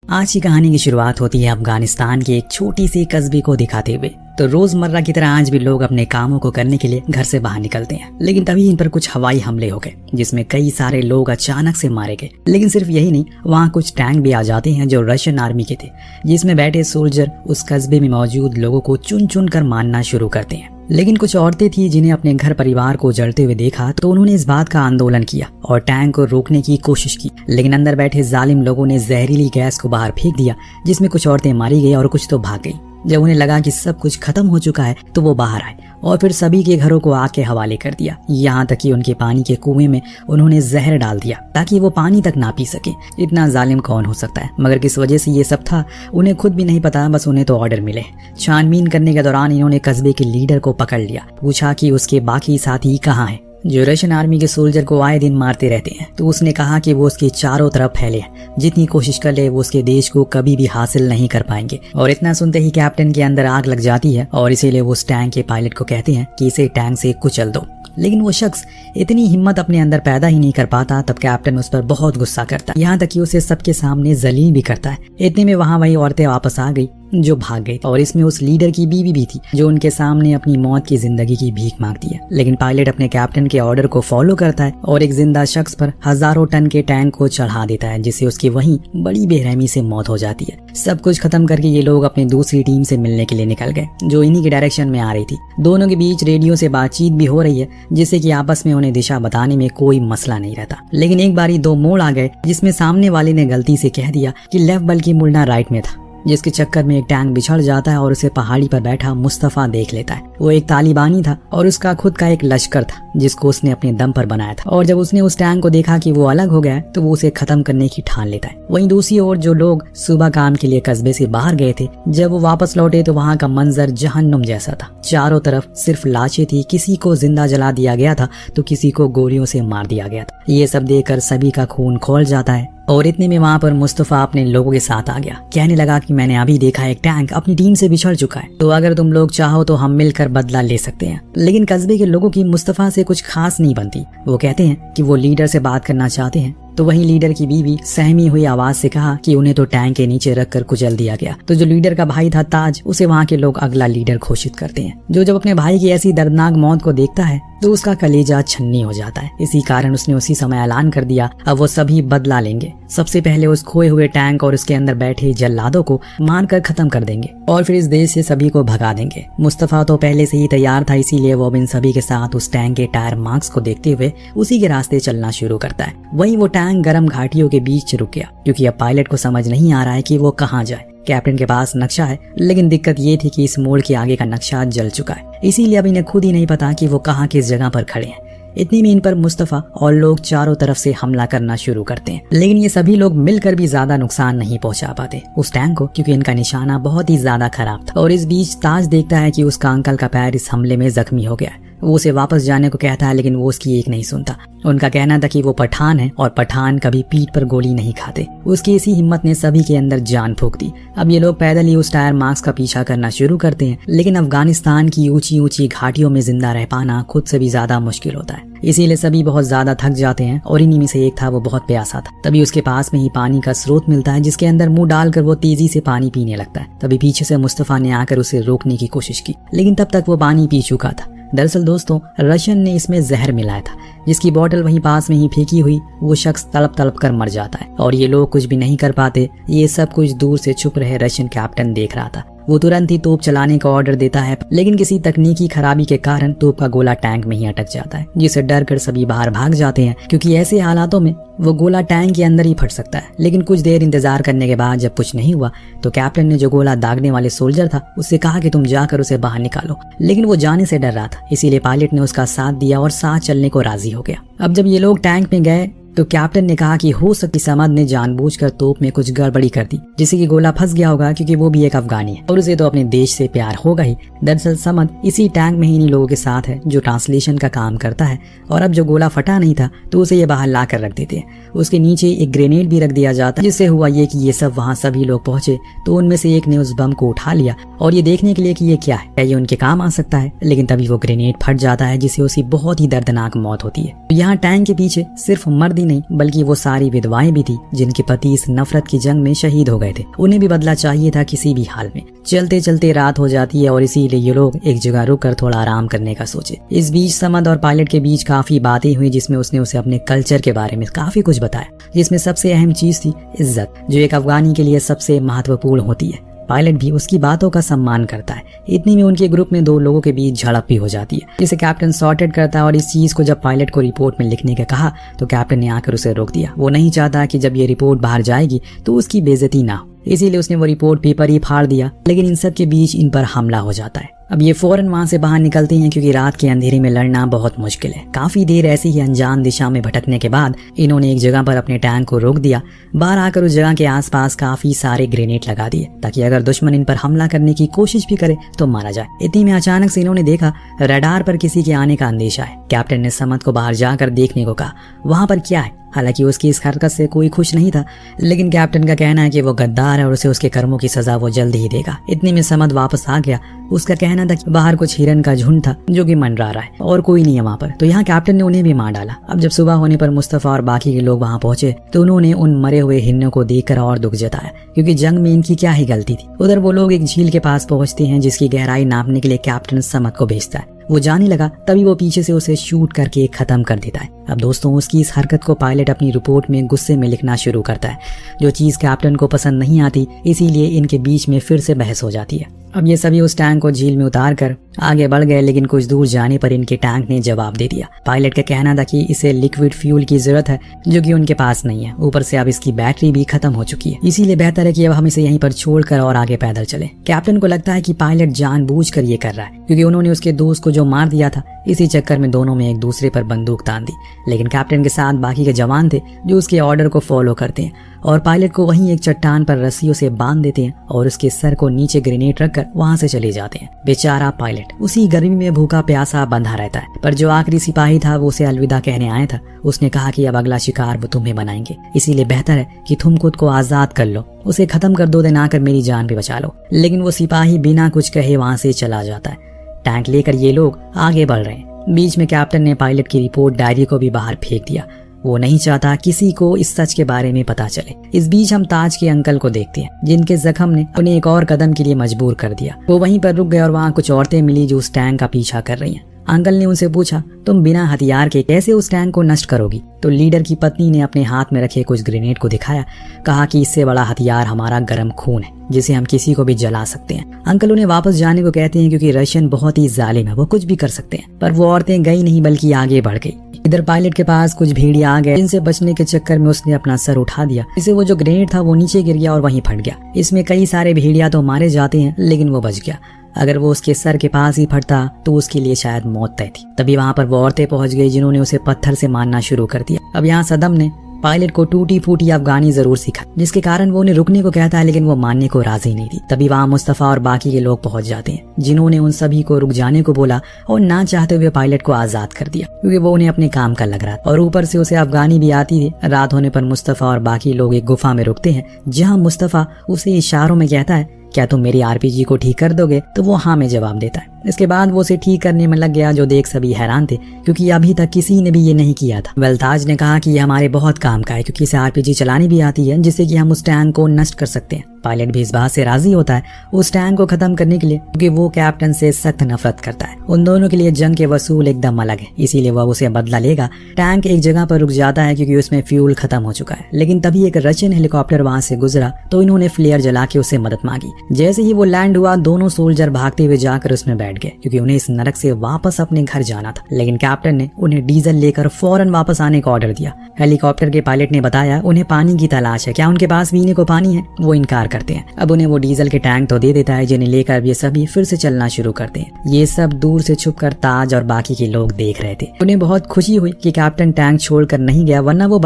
आज की कहानी की शुरुआत होती है अफगानिस्तान के एक छोटी सी कस्बे को दिखाते हुए। तो रोजमर्रा की तरह आज भी लोग अपने कामों को करने के लिए घर से बाहर निकलते हैं, लेकिन तभी इन पर कुछ हवाई हमले हो गए जिसमें कई सारे लोग अचानक से मारे गए। लेकिन सिर्फ यही नहीं, वहाँ कुछ टैंक भी आ जाते हैं जो रशियन आर्मी के थे, जिसमें बैठे सोल्जर उस कस्बे में मौजूद लोगों को चुन चुन कर मारना शुरू करते हैं। लेकिन कुछ औरतें थी जिन्हें अपने घर परिवार को जलते हुए देखा, तो उन्होंने इस बात का आंदोलन किया और टैंक को रोकने की कोशिश की। लेकिन अंदर बैठे जालिम लोगों ने जहरीली गैस को बाहर फेंक दिया, जिसमें कुछ औरतें मारी गई और कुछ तो भाग गई। जब उन्हें लगा कि सब कुछ खत्म हो चुका है तो वो बाहर आए और फिर सभी के घरों को आग के हवाले कर दिया। यहाँ तक कि उनके पानी के कुएं में उन्होंने जहर डाल दिया ताकि वो पानी तक ना पी सके। इतना जालिम कौन हो सकता है? मगर किस वजह से ये सब था उन्हें खुद भी नहीं पता, बस उन्हें तो ऑर्डर मिले। छानबीन करने के दौरान इन्होंने कस्बे के लीडर को पकड़ लिया, पूछा कि उसके बाकी साथी कहाँ हैं जो रशियन आर्मी के सोल्जर को आए दिन मारते रहते हैं। तो उसने कहा कि वो उसके चारों तरफ फैले हैं, जितनी कोशिश कर ले वो उसके देश को कभी भी हासिल नहीं कर पाएंगे। और इतना सुनते ही कैप्टन के अंदर आग लग जाती है और इसीलिए वो उस टैंक के पायलट को कहते हैं कि इसे टैंक से कुचल दो। लेकिन वो शख्स इतनी हिम्मत अपने अंदर पैदा ही नहीं कर पाता। तब कैप्टन उस पर बहुत गुस्सा करता है, यहाँ तक कि उसे सबके सामने जलील भी करता है। इतने में वहाँ वही औरतें वापस आ गई जो भाग गई, और इसमें उस लीडर की बीवी भी थी जो उनके सामने अपनी मौत की जिंदगी की भीख मांगती है। लेकिन पायलट अपने कैप्टन के ऑर्डर को फॉलो करता है और एक जिंदा शख्स पर हजारों टन के टैंक को चढ़ा देता है, जिससे उसकी वहीं बड़ी बेरहमी से मौत हो जाती है। सब कुछ खत्म करके ये लोग अपनी दूसरी टीम से मिलने के लिए निकल गए जो इन्हीं की डायरेक्शन में आ रही थी। दोनों के बीच रेडियो से बातचीत भी हो रही है, जिससे कि आपस में उन्हें दिशा बताने में कोई मसला नहीं रहता। लेकिन एक बारी दो मोड़ आ गए जिसमें सामने वाले ने गलती से कह दिया कि लेफ्ट बल्कि मुड़ना राइट में था, जिसके चक्कर में एक टैंक बिछड़ जाता है और उसे पहाड़ी पर बैठा मुस्तफा देख लेता है। वो एक तालिबानी था और उसका खुद का एक लश्कर था जिसको उसने अपने दम पर बनाया था। और जब उसने उस टैंक को देखा कि वो अलग हो गया तो वो उसे खत्म करने की ठान लेता है। वहीं दूसरी ओर जो लोग सुबह काम के लिए कस्बे से बाहर गए थे, जब वो वापस लौटे तो वहाँ का मंजर जहन्नुम जैसा था। चारों तरफ सिर्फ लाशें थी, किसी को जिंदा जला दिया गया था तो किसी को गोलियों से मार दिया गया था। ये सब देखकर सभी का खून खौल जाता है। और इतने में वहाँ पर मुस्तफा अपने लोगों के साथ आ गया, कहने लगा कि मैंने अभी देखा एक टैंक अपनी टीम से बिछड़ चुका है, तो अगर तुम लोग चाहो तो हम मिलकर बदला ले सकते हैं। लेकिन कस्बे के लोगों की मुस्तफा से कुछ खास नहीं बनती। वो कहते हैं कि वो लीडर से बात करना चाहते हैं। तो वहीं लीडर की बीवी सहमी हुई आवाज से कहा कि उन्हें तो टैंक के नीचे रखकर कुचल दिया गया। तो जो लीडर का भाई था ताज, उसे वहाँ के लोग अगला लीडर घोषित करते हैं। जो जब अपने भाई की ऐसी दर्दनाक मौत को देखता है तो उसका कलेजा छन्नी हो जाता है। इसी कारण उसने उसी समय ऐलान कर दिया अब वो सभी बदला लेंगे। सबसे पहले उस खोए हुए टैंक और उसके अंदर बैठे जल्लादों को मारकर खत्म कर देंगे और फिर इस देश से सभी को भगा देंगे। मुस्तफा तो पहले से ही तैयार था, इसीलिए वो इन सभी के साथ उस टैंक के टायर मार्क्स को देखते हुए उसी के रास्ते चलना शुरू करता है। वहीं वो टैंक गर्म घाटियों के बीच रुक गया, क्योंकि अब पायलट को समझ नहीं आ रहा है कि वो कहाँ जाए। कैप्टन के पास नक्शा है, लेकिन दिक्कत ये थी कि इस मोड़ के आगे का नक्शा जल चुका है, इसीलिए अब इन्हें खुद ही नहीं पता कि वो कहाँ किस जगह पर खड़े हैं। इतनी में इन पर मुस्तफा और लोग चारों तरफ से हमला करना शुरू करते हैं। लेकिन ये सभी लोग मिलकर भी ज्यादा नुकसान नहीं पहुंचा पाते उस टैंक को, क्योंकि इनका निशाना बहुत ही ज्यादा खराब था। और इस बीच ताज देखता है कि उसका अंकल का पैर इस हमले में जख्मी हो गया है। वो उसे वापस जाने को कहता है, लेकिन वो उसकी एक नहीं सुनता। उनका कहना था कि वो पठान है और पठान कभी पीठ पर गोली नहीं खाते। उसकी इसी हिम्मत ने सभी के अंदर जान फूंक दी। अब ये लोग पैदल ही उस टायर मार्क्स का पीछा करना शुरू करते हैं। लेकिन अफगानिस्तान की ऊंची ऊंची घाटियों में जिंदा रह पाना खुद से भी ज्यादा मुश्किल होता है, इसीलिए सभी बहुत ज्यादा थक जाते हैं। और इन्हीं में से एक था वो बहुत प्यासा था। तभी उसके पास में ही पानी का स्रोत मिलता है, जिसके अंदर मुंह डालकर वो तेजी से पानी पीने लगता है। तभी पीछे से मुस्तफा ने आकर उसे रोकने की कोशिश की, लेकिन तब तक वो पानी पी चुका था। दरअसल दोस्तों, रशियन ने इसमें जहर मिलाया था, जिसकी बोतल वहीं पास में ही फेंकी हुई वो शख्स तड़प तड़प कर मर जाता है। और ये लोग कुछ भी नहीं कर पाते। ये सब कुछ दूर से छुप रहे रशियन कैप्टन देख रहा था। वो तुरंत ही तोप चलाने का ऑर्डर देता है, लेकिन किसी तकनीकी खराबी के कारण तोप का गोला टैंक में ही अटक जाता है, जिससे डर कर सभी बाहर भाग जाते हैं, क्योंकि ऐसे हालातों में वो गोला टैंक के अंदर ही फट सकता है। लेकिन कुछ देर इंतजार करने के बाद जब कुछ नहीं हुआ तो कैप्टन ने जो गोला दागने वाले सोल्जर था उससे कहा कि तुम जाकर उसे बाहर निकालो। लेकिन वो जाने से डर रहा था, इसीलिए पायलट ने उसका साथ दिया और साथ चलने को राजी हो गया। अब जब ये लोग टैंक में गए तो कैप्टन ने कहा कि हो सकती समद ने जानबूझकर तोप में कुछ गड़बड़ी कर दी, जिससे कि गोला फंस गया होगा, क्योंकि वो भी एक अफगानी है और उसे तो अपने देश से प्यार होगा ही। दरअसल समद इसी टैंक में ही इन लोगों के साथ है जो ट्रांसलेशन का काम करता है। और अब जो गोला फटा नहीं था तो उसे ये बाहर ला कर रख देते हैं। उसके नीचे एक ग्रेनेड भी रख दिया जाता है, जिससे हुआ ये कि ये सब वहाँ सभी लोग पहुंचे तो उनमें से एक ने उस बम को उठा लिया और ये देखने के लिए कि ये क्या है, क्या ये उनके काम आ सकता है। लेकिन तभी वो ग्रेनेड फट जाता है, जिससे उसकी बहुत ही दर्दनाक मौत होती है। तो यहाँ टैंक के पीछे सिर्फ मर्द ही नहीं बल्कि वो सारी विधवाएं भी थी जिनके पति इस नफरत की जंग में शहीद हो गए थे। उन्हें भी बदला चाहिए था किसी भी हाल में। चलते चलते रात हो जाती है और इसीलिए ये लोग एक जगह रुककर थोड़ा आराम करने का सोचे। इस बीच समद और पायलट के बीच काफी बातें हुई जिसमें उसने उसे अपने कल्चर के बारे में काफी कुछ बताया, जिसमें सबसे अहम चीज थी इज्जत, जो एक अफगानी के लिए सबसे महत्वपूर्ण होती है। पायलट भी उसकी बातों का सम्मान करता है। इतनी में उनके ग्रुप में 2 लोगों के बीच झड़प भी हो जाती है, जिसे कैप्टन सॉर्टेड करता है। और इस चीज को जब पायलट को रिपोर्ट में लिखने का कहा तो कैप्टन ने आकर उसे रोक दिया। वो नहीं चाहता कि जब ये रिपोर्ट बाहर जाएगी तो उसकी बेइज्जती ना हो, इसीलिए उसने वो रिपोर्ट पेपर ही फाड़ दिया। लेकिन इन सब के बीच इन पर हमला हो जाता है। अब ये फौरन वहां से बाहर निकलते हैं क्योंकि रात के अंधेरे में लड़ना बहुत मुश्किल है। काफी देर ऐसी ही अनजान दिशा में भटकने के बाद इन्होंने एक जगह पर अपने टैंक को रोक दिया। बाहर आकर उस जगह के आसपास काफी सारे ग्रेनेड लगा दिए ताकि अगर दुश्मन इन पर हमला करने की कोशिश भी करे तो मारा जाए। इतनी में अचानक से इन्होंने देखा रडार पर किसी के आने का अंदेशा है। कैप्टन ने समद को बाहर जाकर देखने को कहा वहां पर क्या है। हालांकि उसकी इस हरकत से कोई खुश नहीं था, लेकिन कैप्टन का कहना है कि वो गद्दार है और उसे उसके कर्मों की सजा वो जल्द ही देगा। इतने में समद वापस आ गया। उसका कहना था कि बाहर कुछ हिरन का झुंड था जो कि मंडरा रहा है और कोई नहीं है वहाँ पर। तो यहाँ कैप्टन ने उन्हें भी मार डाला। अब जब सुबह होने पर मुस्तफा और बाकी के लोग वहाँ पहुंचे तो उन्होंने उन मरे हुए हिरनों को देखकर और दुख जताया, क्योंकि जंग में इनकी क्या ही गलती थी। उधर वो लोग एक झील के पास पहुंचते हैं जिसकी गहराई नापने के लिए कैप्टन समद को भेजता है। वो जाने लगा तभी वो पीछे से उसे शूट करके खत्म कर देता है। अब दोस्तों उसकी इस हरकत को पायलट अपनी रिपोर्ट में गुस्से में लिखना शुरू करता है, जो चीज कैप्टन को पसंद नहीं आती। इसीलिए इनके बीच में फिर से बहस हो जाती है। अब ये सभी उस टैंक को झील में उतार कर आगे बढ़ गए, लेकिन कुछ दूर जाने पर इनके टैंक ने जवाब दे दिया। पायलट का कहना था कि इसे लिक्विड फ्यूल की जरूरत है जो कि उनके पास नहीं है। ऊपर से अब इसकी बैटरी भी खत्म हो चुकी है, इसीलिए बेहतर है कि अब हम इसे यहीं पर छोड़कर और आगे पैदल चलें। कैप्टन को लगता है कि पायलट जानबूझकर ये कर रहा है, क्योंकि उन्होंने उसके दोस्त को जो मार दिया था इसी चक्कर में दोनों में एक दूसरे पर बंदूक तान दी। लेकिन कैप्टन के साथ बाकी के जवान थे जो उसके ऑर्डर को फॉलो करते हैं और पायलट को वहीं एक चट्टान पर रस्सियों से बांध देते हैं और उसके सर को नीचे ग्रेनेड रखकर वहां से चले जाते हैं। बेचारा पायलट उसी गर्मी में भूखा प्यासा बंधा रहता है। पर जो आखिरी सिपाही था वो उसे अलविदा कहने आया था। उसने कहा कि अब अगला शिकार वो तुम्हें बनाएंगे, इसीलिए बेहतर है कि तुम खुद को आजाद कर लो, उसे खत्म कर दो, देना कर मेरी जान भी बचा लो। लेकिन वो सिपाही बिना कुछ कहे वहां से चला जाता है। टैंक लेकर ये लोग आगे बढ़ रहे हैं। बीच में कैप्टन ने पायलट की रिपोर्ट डायरी को भी बाहर फेंक दिया। वो नहीं चाहता किसी को इस सच के बारे में पता चले। इस बीच हम ताज के अंकल को देखते हैं जिनके जख्म ने उन्हें एक और कदम के लिए मजबूर कर दिया। वो वहीं पर रुक गए और वहाँ कुछ औरतें मिली जो उस टैंक का पीछा कर रही हैं। अंकल ने उनसे पूछा तुम बिना हथियार के कैसे उस टैंक को नष्ट करोगी। तो लीडर की पत्नी ने अपने हाथ में रखे कुछ ग्रेनेड को दिखाया, कहा कि इससे बड़ा हथियार हमारा गर्म खून है जिसे हम किसी को भी जला सकते हैं। अंकल उन्हें वापस जाने को कहते हैं क्योंकि रशियन बहुत ही जालिम है, वो कुछ भी कर सकते हैं। पर वो औरतें गई नहीं बल्कि आगे बढ़ गई। इधर पायलट के पास कुछ भेड़िया आ गए जिनसे बचने के चक्कर में उसने अपना सर उठा दिया, इससे वो जो ग्रेनेड था वो नीचे गिर गया और वहीं फट गया। इसमें कई सारे भेड़िया तो मारे जाते हैं लेकिन वो बच गया। अगर वो उसके सर के पास ही फटता तो उसके लिए शायद मौत तय थी। तभी वहां पर वो औरतें पहुंच गई जिन्होंने उसे पत्थर से मारना शुरू कर दिया। अब यहाँ सदम ने पायलट को टूटी फूटी अफगानी जरूर सीखा, जिसके कारण वो उन्हें रुकने को कहता है लेकिन वो मानने को राजी नहीं थी। तभी वहाँ मुस्तफा और बाकी के लोग पहुंच जाते हैं जिन्होंने उन सभी को रुक जाने को बोला और ना चाहते हुए पायलट को आजाद कर दिया क्योंकि वो उन्हें अपने काम का लग रहा था। और ऊपर से उसे अफगानी भी आती थी। रात होने पर मुस्तफा और बाकी लोग एक गुफा में रुकते हैं जहाँ मुस्तफा उसे इशारों में कहता है क्या तुम मेरी आरपीजी को ठीक कर दोगे, तो वो हाँ में जवाब देता है। इसके बाद वो उसे ठीक करने में लग गया, जो देख सभी हैरान थे क्योंकि अभी तक किसी ने भी ये नहीं किया था। वेल्ताज ने कहा कि ये हमारे बहुत काम का है क्योंकि इसे आरपीजी चलानी भी आती है जिससे कि हम उस टैंक को नष्ट कर सकते हैं। पायलट भी इस बात से राजी होता है उस टैंक को खत्म करने के लिए क्योंकि वो कैप्टन से सख्त नफरत करता है। उन दोनों के लिए जंग के वसूल एकदम अलग है, इसीलिए वह उसे बदला लेगा। टैंक एक जगह पर रुक जाता है क्योंकि उसमें फ्यूल खत्म हो चुका है, लेकिन तभी एक रशियन हेलीकॉप्टर वहां से गुजरा तो इन्होंने फ्लेयर जला के उससे मदद मांगी। जैसे ही वो लैंड हुआ दोनों सोल्जर भागते हुए जाकर उसमें बैठ गए क्योंकि उन्हें इस नरक से वापस अपने घर जाना था। लेकिन कैप्टन ने उन्हें डीजल लेकर फौरन वापस आने का ऑर्डर दिया। हेलीकॉप्टर के पायलट ने बताया उन्हें पानी की तलाश है, क्या उनके पास पीने को पानी है। वो इनकार करते हैं। अब उन्हें वो डीजल के टैंक तो दे देता है जिन्हें लेकर ये सभी फिर से चलना शुरू करते हैं। ये सब दूर से छुपकर ताज और बाकी के लोग देख रहे थे। उन्हें बहुत खुशी हुई कि कैप्टन टैंक छोड़कर नहीं गया, वरना वो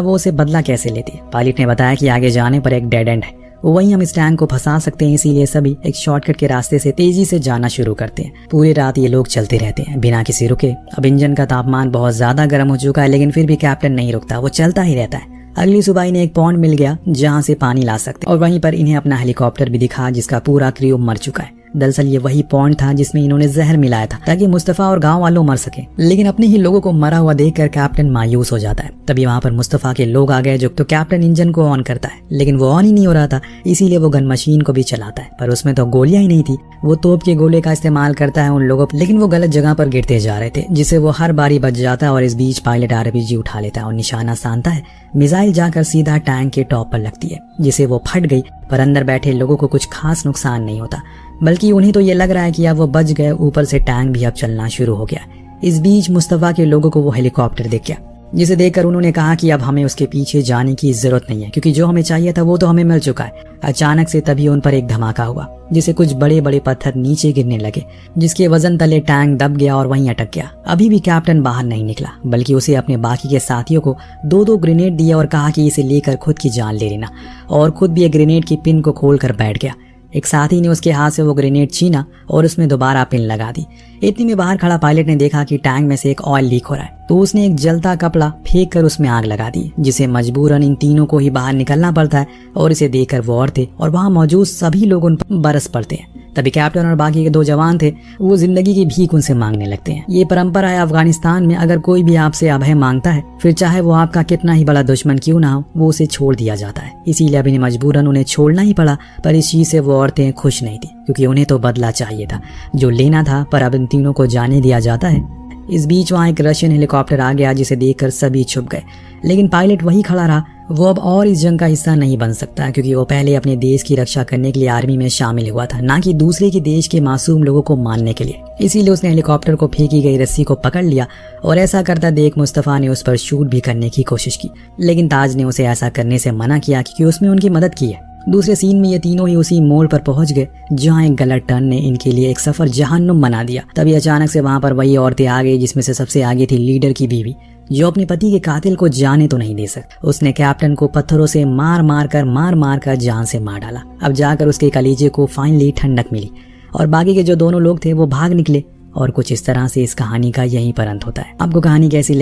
उसे बदला कैसे लेते। पायलट ने बताया कि आगे जाने पर एक डेड एंड है, वहीं हम इस टैंक को फंसा सकते हैं, इसीलिए सभी एक शॉर्टकट के रास्ते से तेजी से जाना शुरू करते हैं। पूरी रात ये लोग चलते रहते हैं बिना किसी रुके। अब इंजन का तापमान बहुत ज्यादा गर्म हो चुका है लेकिन फिर भी कैप्टन नहीं रुकता, वो चलता ही रहता है। अगली सुबह इन्हें एक पॉन्ड मिल गया जहां से पानी ला सकते और वहीं पर इन्हें अपना हेलीकॉप्टर भी दिखा जिसका पूरा क्रू मर चुका है। दरअसल ये वही पॉइंट था जिसमें इन्होंने जहर मिलाया था ताकि मुस्तफा और गांव वालों मर सके। लेकिन अपने ही लोगों को मरा हुआ देखकर कैप्टन मायूस हो जाता है। तभी वहां पर मुस्तफा के लोग आ गए जो तो कैप्टन इंजन को ऑन करता है, लेकिन वो ऑन ही नहीं हो रहा था, इसीलिए वो गन मशीन को भी चलाता है, पर उसमें तो गोलियां ही नहीं थी। वो तोप के गोले का इस्तेमाल करता है उन लोगों पर, लेकिन वो गलत जगह पर गिरते जा रहे थे जिससे वो हर बारी बच जाता है। और इस बीच पायलट आरपीजी उठा लेता है और निशाना सानता है। मिसाइल जाकर सीधा टैंक के टॉप पर लगती है जिसे वो फट गई, पर अंदर बैठे लोगों को कुछ खास नुकसान नहीं होता, बल्कि उन्हें तो ये लग रहा है कि अब वो बच गए, ऊपर से टैंक भी अब चलना शुरू हो गया। इस बीच मुस्तफा के लोगों को वो हेलीकॉप्टर दिख गया, जिसे देखकर उन्होंने कहा कि अब हमें उसके पीछे जाने की जरूरत नहीं है, क्योंकि जो हमें चाहिए था वो तो हमें मिल चुका है। अचानक से तभी उन पर एक धमाका हुआ जिसे कुछ बड़े बड़े पत्थर नीचे गिरने लगे, जिसके वजन तले टैंक दब गया और वहीं अटक गया। अभी भी कैप्टन बाहर नहीं निकला, बल्कि उसे अपने बाकी के साथियों को दो दो ग्रेनेड दिए और कहा कि इसे लेकर खुद की जान ले लेना, और खुद भी एक ग्रेनेड की पिन को खोलकर बैठ गया। एक साथी ने उसके हाथ से वो ग्रेनेड छीना और उसमें दोबारा पिन लगा दी। इतनी में बाहर खड़ा पायलट ने देखा कि टैंक में से एक ऑयल लीक हो रहा है, तो उसने एक जलता कपड़ा फेंक कर उसमें आग लगा दी, जिसे मजबूरन इन तीनों को ही बाहर निकलना पड़ता है। और इसे देखकर वो औरतें और वहां मौजूद सभी लोग उन पर बरस पड़ते हैं। तभी कैप्टन और बाकी के दो जवान थे, वो जिंदगी की भीख उनसे मांगने लगते हैं। ये परंपरा है अफगानिस्तान में, अगर कोई भी आपसे अभय मांगता है, फिर चाहे वो आपका कितना ही बड़ा दुश्मन क्यों ना हो, वो उसे छोड़ दिया जाता है। इसीलिए अभी मजबूरन उन्हें छोड़ना ही पड़ा। पर इस चीज से वो औरतें खुश नहीं थी, क्योंकि उन्हें तो बदला चाहिए था जो लेना था, पर अब इन तीनों को जाने दिया जाता है। इस बीच वहां एक रशियन हेलीकॉप्टर आ गया जिसे देखकर सभी छुप गए, लेकिन पायलट वही खड़ा रहा। वो अब और इस जंग का हिस्सा नहीं बन सकता, क्योंकि वो पहले अपने देश की रक्षा करने के लिए आर्मी में शामिल हुआ था, ना कि दूसरे के देश के मासूम लोगों को मारने के लिए। इसीलिए उसने हेलीकॉप्टर को फेंकी गई रस्सी को पकड़ लिया, और ऐसा करता देख मुस्तफा ने उस पर शूट भी करने की कोशिश की, लेकिन ताज ने उसे ऐसा करने से मना किया क्योंकि उसमें उनकी मदद की है। दूसरे सीन में ये तीनों ही उसी मोड़ पर पहुंच गए जहां एक गलत टर्न ने इनके लिए एक सफर जहन्नुम बना दिया। तभी अचानक से वहां पर वही औरतें आ गई, जिसमें से सबसे आगे थी लीडर की बीवी, जो अपने पति के कातिल को जाने तो नहीं दे सकती। उसने कैप्टन को पत्थरों से मार मार कर जान से मार डाला। अब जाकर उसके कलीजे को फाइनली ठंडक मिली, और बाकी के जो दोनों लोग थे वो भाग निकले। और कुछ इस तरह से इस कहानी का यहीं पर अंत होता है। आपको कहानी कैसी लगी